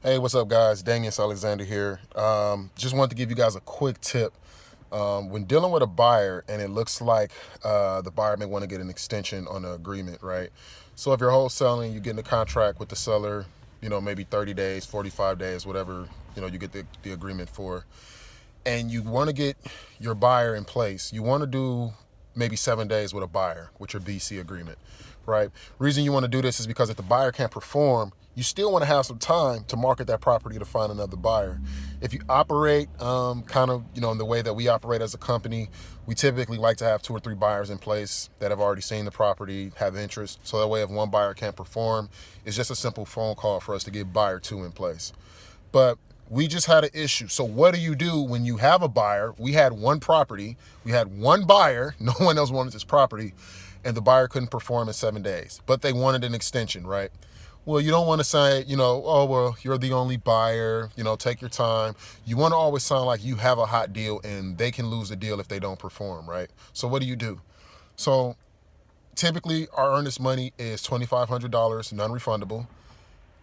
Hey, what's up, guys? Damian Alexander here. Just wanted to give you guys a quick tip. When dealing with a buyer and it looks like the buyer may want to get an extension on the agreement, right? So if you're wholesaling, you get in a contract with the seller, maybe 30 days, 45 days, whatever, you get the agreement for. And you want to get your buyer in place. You want to do maybe 7 days with a buyer with your BC agreement, right? Reason you want to do this is because if the buyer can't perform, you still want to have some time to market that property to find another buyer. If you operate kind of, in the way that we operate as a company, we typically like to have 2 or 3 buyers in place that have already seen the property, have interest. So that way, if one buyer can't perform, it's just a simple phone call for us to get buyer 2 in place. But we just had an issue. So what do you do when you have a buyer? We had one property, we had one buyer, no one else wanted this property, and the buyer couldn't perform in 7 days, but they wanted an extension, right? Well, you don't want to say, oh, well, you're the only buyer, take your time. You want to always sound like you have a hot deal and they can lose the deal if they don't perform, right? So what do? So typically our earnest money is $2,500, non-refundable,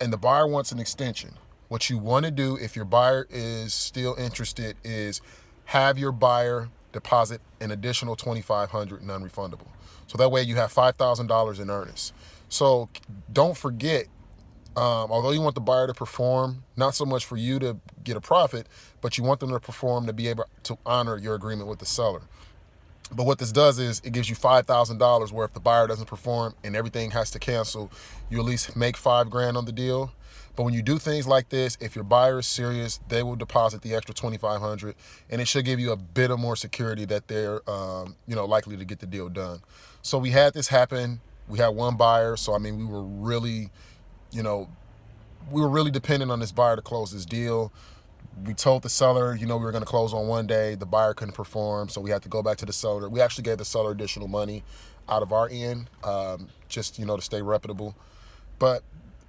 and the buyer wants an extension. What you want to do if your buyer is still interested is have your buyer deposit an additional $2,500 non-refundable. So that way you have $5,000 in earnest. So don't forget, although you want the buyer to perform, not so much for you to get a profit, but you want them to perform to be able to honor your agreement with the seller. But what this does is it gives you $5,000 where if the buyer doesn't perform and everything has to cancel, you at least make 5 grand on the deal. But when you do things like this, if your buyer is serious, they will deposit the extra 2,500, and it should give you a bit of more security that they're, likely to get the deal done. So we had this happen. We had one buyer, so I mean, you know, we were really dependent on this buyer to close this deal. We told the seller, we were going to close on one day. The buyer couldn't perform, so we had to go back to the seller. We actually gave the seller additional money out of our end, just, to stay reputable. But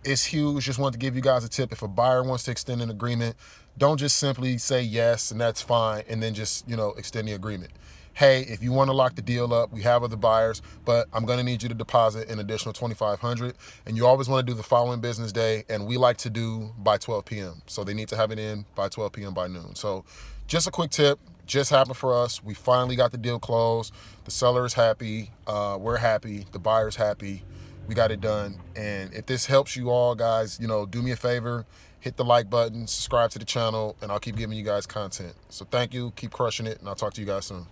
it's huge. Just wanted to give you guys a tip. If a buyer wants to extend an agreement, don't just simply say yes and that's fine and then just, extend the agreement. Hey, if you want to lock the deal up, we have other buyers, but I'm going to need you to deposit an additional 2,500. And you always want to do the following business day, and we like to do by 12 p.m. So they need to have it in by 12 p.m. by noon. So just a quick tip, just happened for us. We finally got the deal closed. The seller is happy. We're happy. The buyer's happy. We got it done. And if this helps you all, guys, do me a favor, hit the like button, subscribe to the channel, and I'll keep giving you guys content. So thank you. Keep crushing it, and I'll talk to you guys soon.